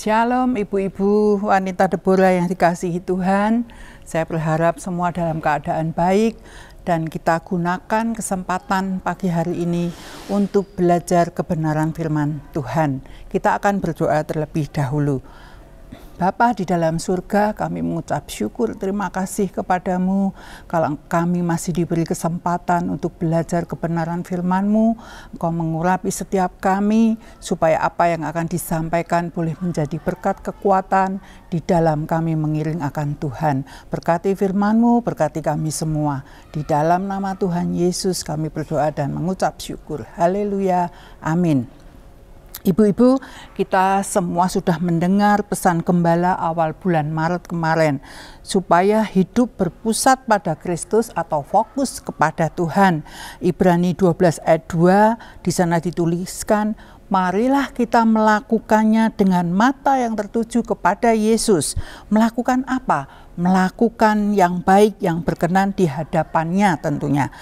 Shalom ibu-ibu wanita Deborah yang dikasihi Tuhan. Saya berharap semua dalam keadaan baik dan kita gunakan kesempatan pagi hari ini untuk belajar kebenaran firman Tuhan. Kita akan berdoa terlebih dahulu. Bapa di dalam surga, kami mengucap syukur, terima kasih kepadamu kalau kami masih diberi kesempatan untuk belajar kebenaran firman-Mu. Engkau mengurapi setiap kami supaya apa yang akan disampaikan boleh menjadi berkat kekuatan di dalam kami mengiring akan Tuhan. Berkati firman-Mu, berkati kami semua. Di dalam nama Tuhan Yesus kami berdoa dan mengucap syukur. Haleluya. Amin. Ibu-ibu, kita semua sudah mendengar pesan gembala awal bulan Maret kemarin, supaya hidup berpusat pada Kristus atau fokus kepada Tuhan. Ibrani 12 ayat 2, di sana dituliskan, marilah kita melakukannya dengan mata yang tertuju kepada Yesus. Melakukan apa? Melakukan yang baik, yang berkenan di hadapannya tentunya.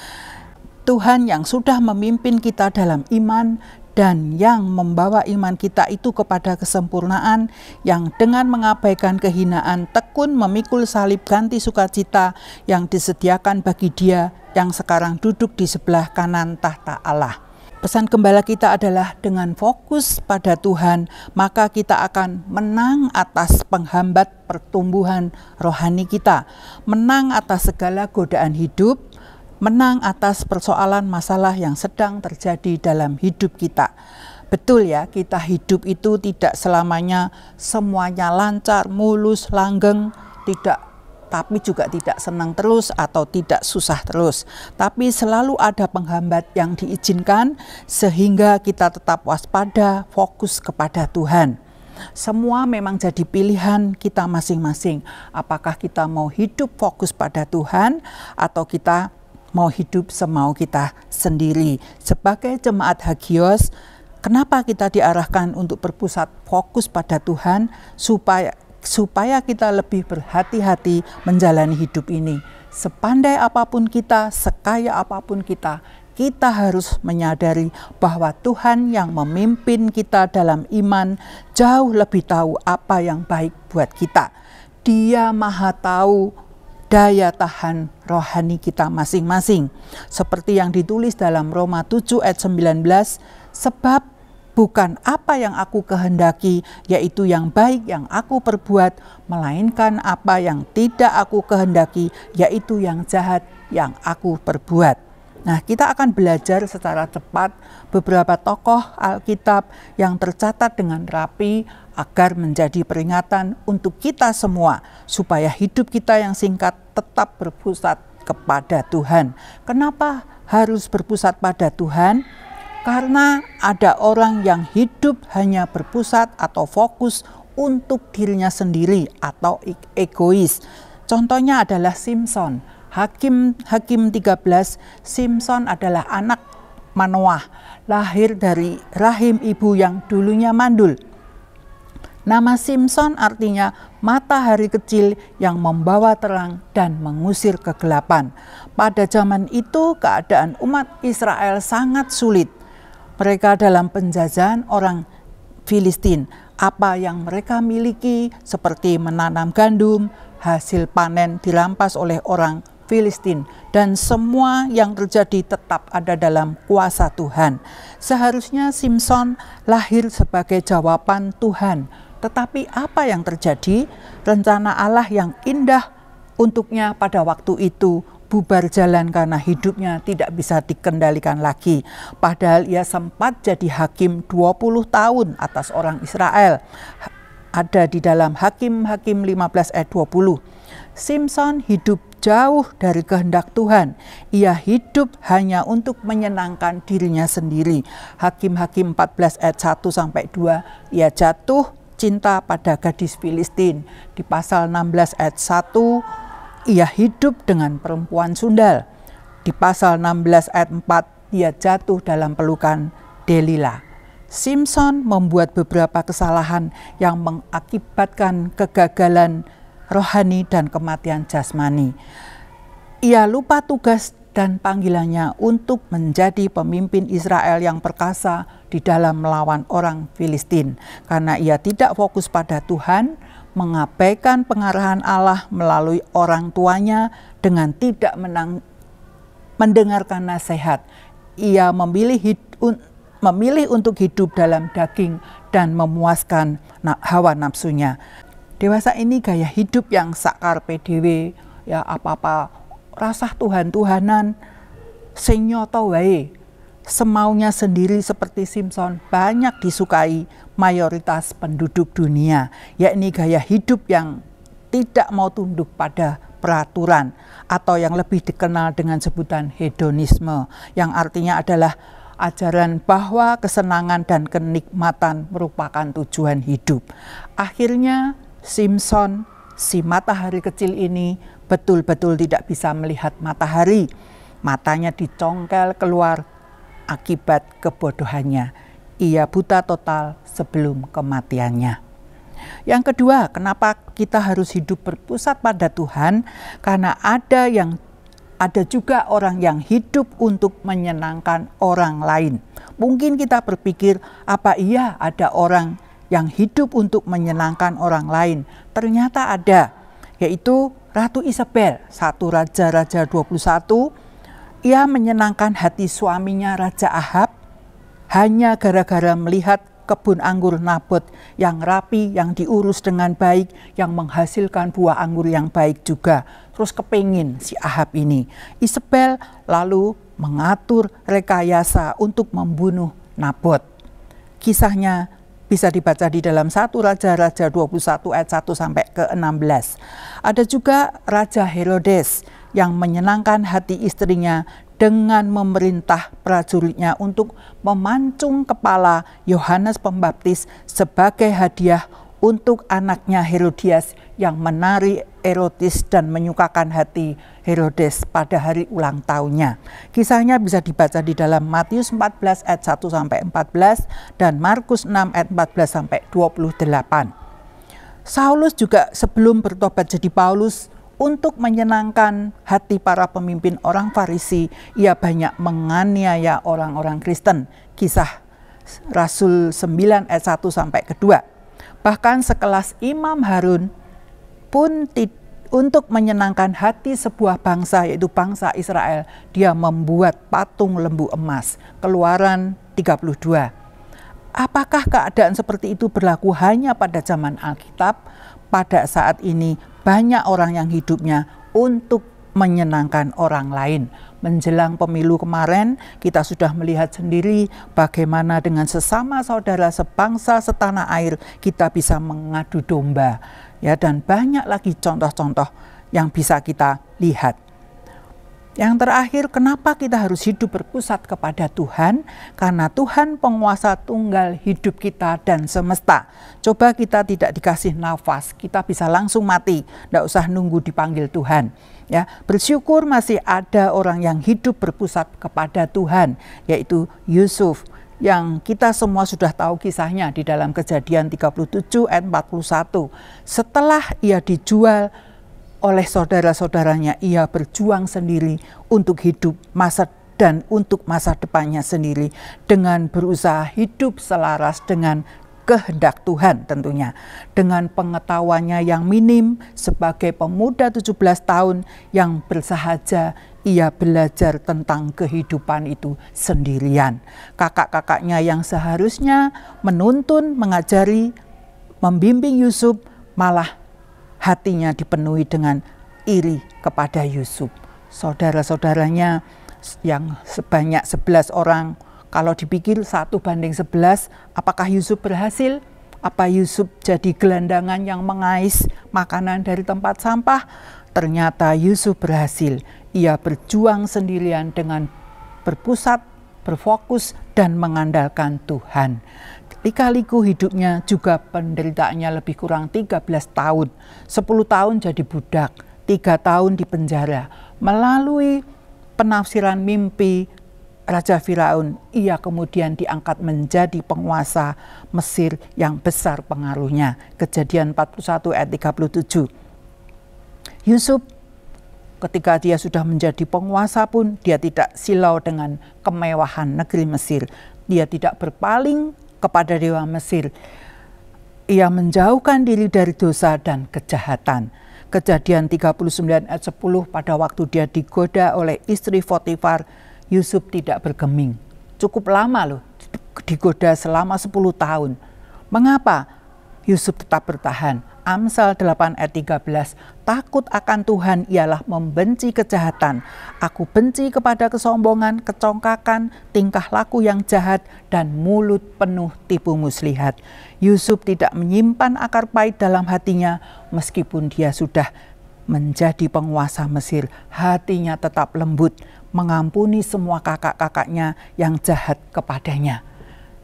Tuhan yang sudah memimpin kita dalam iman, dan yang membawa iman kita itu kepada kesempurnaan, yang dengan mengabaikan kehinaan tekun memikul salib ganti sukacita yang disediakan bagi Dia yang sekarang duduk di sebelah kanan tahta Allah. Pesan gembala kita adalah dengan fokus pada Tuhan, maka kita akan menang atas penghambat pertumbuhan rohani kita, menang atas segala godaan hidup, menang atas persoalan masalah yang sedang terjadi dalam hidup kita. Betul ya, kita hidup itu tidak selamanya semuanya lancar, mulus, langgeng, tapi juga tidak senang terus atau tidak susah terus. Tapi selalu ada penghambat yang diizinkan sehingga kita tetap waspada, fokus kepada Tuhan. Semua memang jadi pilihan kita masing-masing. Apakah kita mau hidup fokus pada Tuhan atau kita mau hidup semau kita sendiri. Sebagai jemaat Hagios, kenapa kita diarahkan untuk berpusat fokus pada Tuhan? Supaya kita lebih berhati-hati menjalani hidup ini. Sepandai apapun kita, sekaya apapun kita harus menyadari bahwa Tuhan yang memimpin kita dalam iman jauh lebih tahu apa yang baik buat kita. Dia Maha tahu daya tahan rohani kita masing-masing. Seperti yang ditulis dalam Roma 7 ayat 19, sebab bukan apa yang aku kehendaki, yaitu yang baik yang aku perbuat, melainkan apa yang tidak aku kehendaki, yaitu yang jahat yang aku perbuat. Nah, kita akan belajar secara cepat beberapa tokoh Alkitab yang tercatat dengan rapi agar menjadi peringatan untuk kita semua supaya hidup kita yang singkat tetap berpusat kepada Tuhan. Kenapa harus berpusat pada Tuhan? Karena ada orang yang hidup hanya berpusat atau fokus untuk dirinya sendiri atau egois. Contohnya adalah Simson. Hakim 13, Simson adalah anak Manoah, lahir dari rahim ibu yang dulunya mandul. Nama Simson artinya matahari kecil yang membawa terang dan mengusir kegelapan. Pada zaman itu keadaan umat Israel sangat sulit. Mereka dalam penjajahan orang Filistin. Apa yang mereka miliki seperti menanam gandum, hasil panen dirampas oleh orang Filistin, dan semua yang terjadi tetap ada dalam kuasa Tuhan. Seharusnya Simson lahir sebagai jawaban Tuhan, tetapi apa yang terjadi? Rencana Allah yang indah untuknya pada waktu itu bubar jalan karena hidupnya tidak bisa dikendalikan lagi. Padahal ia sempat jadi hakim 20 tahun atas orang Israel. Ada di dalam Hakim-Hakim 15 ayat 20. Simson hidup jauh dari kehendak Tuhan. Ia hidup hanya untuk menyenangkan dirinya sendiri. Hakim-Hakim 14 ayat 1-2, ia jatuh cinta pada gadis Filistin. Di pasal 16 ayat 1, ia hidup dengan perempuan sundal. Di pasal 16 ayat 4, ia jatuh dalam pelukan Delila. Simson membuat beberapa kesalahan yang mengakibatkan kegagalan rohani dan kematian jasmani. Ia lupa tugas dan panggilannya untuk menjadi pemimpin Israel yang perkasa di dalam melawan orang Filistin. Karena ia tidak fokus pada Tuhan, mengabaikan pengarahan Allah melalui orang tuanya dengan tidak mendengarkan nasihat. Ia memilih untuk hidup dalam daging dan memuaskan hawa nafsunya. Dewasa ini gaya hidup yang sakar PDW, ya apa-apa rasah Tuhan-Tuhanan, sing nyoto wae, semaunya sendiri seperti Simson banyak disukai mayoritas penduduk dunia, yakni gaya hidup yang tidak mau tunduk pada peraturan atau yang lebih dikenal dengan sebutan hedonisme, yang artinya adalah ajaran bahwa kesenangan dan kenikmatan merupakan tujuan hidup. Akhirnya Simson, si matahari kecil ini, betul-betul tidak bisa melihat matahari. Matanya dicongkel keluar akibat kebodohannya. Ia buta total sebelum kematiannya. Yang kedua, kenapa kita harus hidup berpusat pada Tuhan? Karena ada juga orang yang hidup untuk menyenangkan orang lain. Mungkin kita berpikir, apa iya ada orang yang hidup untuk menyenangkan orang lain? Ternyata ada, yaitu Ratu Isabel, 1 Raja-Raja 21. Ia menyenangkan hati suaminya Raja Ahab hanya gara-gara melihat kebun anggur Nabot yang rapi, yang diurus dengan baik, yang menghasilkan buah anggur yang baik juga. Terus kepingin si Ahab ini. Isabel lalu mengatur rekayasa untuk membunuh Nabot. Kisahnya bisa dibaca di dalam 1 Raja-Raja 21 ayat 1 sampai ke 16. Ada juga Raja Herodes yang menyenangkan hati istrinya dengan memerintah prajuritnya untuk memancung kepala Yohanes Pembaptis sebagai hadiah untuk anaknya Herodias yang menari erotis dan menyukakan hati Herodes pada hari ulang tahunnya. Kisahnya bisa dibaca di dalam Matius 14 ayat 1 sampai 14 dan Markus 6 ayat 14 sampai 28. Saulus juga sebelum bertobat jadi Paulus, untuk menyenangkan hati para pemimpin orang Farisi, ia banyak menganiaya orang-orang Kristen. Kisah Rasul 9 ayat 1 sampai ke 2. Bahkan sekelas Imam Harun pun untuk menyenangkan hati sebuah bangsa, yaitu bangsa Israel, dia membuat patung lembu emas. Keluaran 32. Apakah keadaan seperti itu berlaku hanya pada zaman Alkitab? Pada saat ini banyak orang yang hidupnya untuk menyenangkan orang lain. Menjelang pemilu kemarin, kita sudah melihat sendiri bagaimana dengan sesama saudara sebangsa setanah air kita bisa mengadu domba. Ya, dan banyak lagi contoh-contoh yang bisa kita lihat. Yang terakhir, kenapa kita harus hidup berpusat kepada Tuhan? Karena Tuhan penguasa tunggal hidup kita dan semesta. Coba kita tidak dikasih nafas, kita bisa langsung mati, tidak usah nunggu dipanggil Tuhan. Ya, bersyukur masih ada orang yang hidup berpusat kepada Tuhan, yaitu Yusuf, yang kita semua sudah tahu kisahnya di dalam Kejadian 37 ayat 41. Setelah ia dijual oleh saudara-saudaranya, ia berjuang sendiri untuk hidup untuk masa depannya sendiri, dengan berusaha hidup selaras dengan kehendak Tuhan tentunya. Dengan pengetahuannya yang minim sebagai pemuda 17 tahun yang bersahaja, ia belajar tentang kehidupan itu sendirian. Kakak-kakaknya yang seharusnya menuntun, mengajari, membimbing Yusuf, malah hatinya dipenuhi dengan iri kepada Yusuf. Saudara-saudaranya yang sebanyak 11 orang, kalau dipikir 1:11, apakah Yusuf berhasil? Apa Yusuf jadi gelandangan yang mengais makanan dari tempat sampah? Ternyata Yusuf berhasil. Ia berjuang sendirian dengan berpusat, berfokus, dan mengandalkan Tuhan. Lika-liku hidupnya juga penderitaannya lebih kurang 13 tahun. 10 tahun jadi budak, 3 tahun di penjara. Melalui penafsiran mimpi Raja Firaun, ia kemudian diangkat menjadi penguasa Mesir yang besar pengaruhnya. Kejadian 41 ayat 37. Yusuf Ketika dia sudah menjadi penguasa pun, dia tidak silau dengan kemewahan negeri Mesir. Dia tidak berpaling kepada dewa Mesir. Ia menjauhkan diri dari dosa dan kejahatan. Kejadian 39 ayat 10, pada waktu dia digoda oleh istri Potifar, Yusuf tidak bergeming. Cukup lama loh, digoda selama 10 tahun. Mengapa Yusuf tetap bertahan? Amsal 8 ayat 13, takut akan Tuhan ialah membenci kejahatan. Aku benci kepada kesombongan, kecongkakan, tingkah laku yang jahat, dan mulut penuh tipu muslihat. Yusuf tidak menyimpan akar pahit dalam hatinya, meskipun dia sudah menjadi penguasa Mesir. Hatinya tetap lembut, mengampuni semua kakak-kakaknya yang jahat kepadanya.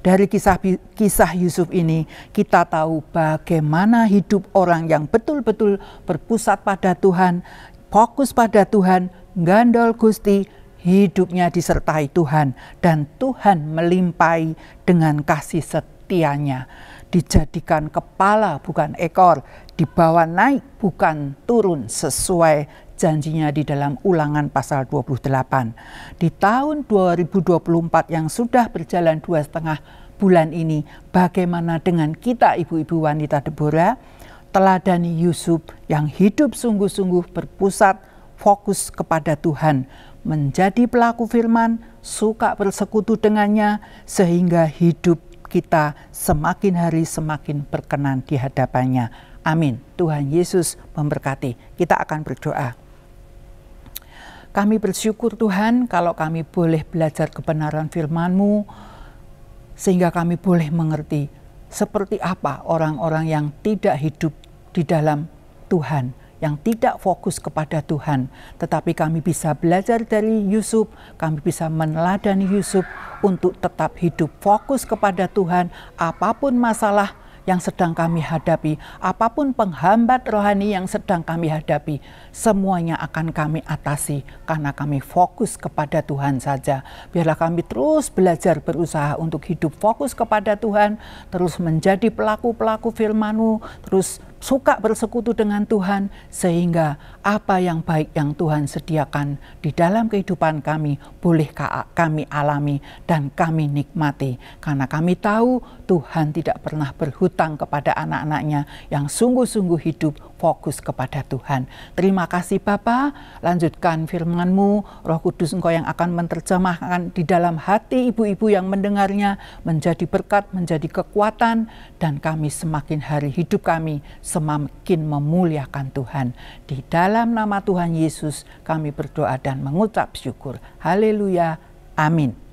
Dari kisah Yusuf ini, kita tahu bagaimana hidup orang yang betul-betul berpusat pada Tuhan, fokus pada Tuhan, gandol Gusti, hidupnya disertai Tuhan, dan Tuhan melimpahi dengan kasih setianya. Dijadikan kepala bukan ekor, dibawa naik bukan turun, sesuai janjinya di dalam Ulangan pasal 28. Di tahun 2024 yang sudah berjalan 2,5 bulan ini, bagaimana dengan kita ibu-ibu wanita Deborah? Teladani Yusuf yang hidup sungguh-sungguh berpusat fokus kepada Tuhan, menjadi pelaku firman, suka bersekutu dengannya, sehingga hidup kita semakin hari semakin berkenan di hadapannya. Amin. Tuhan Yesus memberkati. Kita akan berdoa. Kami bersyukur Tuhan kalau kami boleh belajar kebenaran firman-Mu, sehingga kami boleh mengerti seperti apa orang-orang yang tidak hidup di dalam Tuhan, yang tidak fokus kepada Tuhan. Tetapi kami bisa belajar dari Yusuf, kami bisa meneladani Yusuf untuk tetap hidup fokus kepada Tuhan, apapun masalah yang sedang kami hadapi, apapun penghambat rohani yang sedang kami hadapi, semuanya akan kami atasi karena kami fokus kepada Tuhan saja. Biarlah kami terus belajar berusaha untuk hidup fokus kepada Tuhan, terus menjadi pelaku-pelaku firman-Mu, terus suka bersekutu dengan Tuhan, sehingga apa yang baik yang Tuhan sediakan di dalam kehidupan kami boleh kami alami dan kami nikmati. Karena kami tahu Tuhan tidak pernah berhutang kepada anak-anaknya yang sungguh-sungguh hidup fokus kepada Tuhan. Terima kasih Bapa, lanjutkan firman-Mu, Roh Kudus Engkau yang akan menerjemahkan di dalam hati ibu-ibu yang mendengarnya, menjadi berkat, menjadi kekuatan, dan kami semakin hari hidup kami semakin memuliakan Tuhan. Di dalam nama Tuhan Yesus kami berdoa dan mengucap syukur. Haleluya. Amin.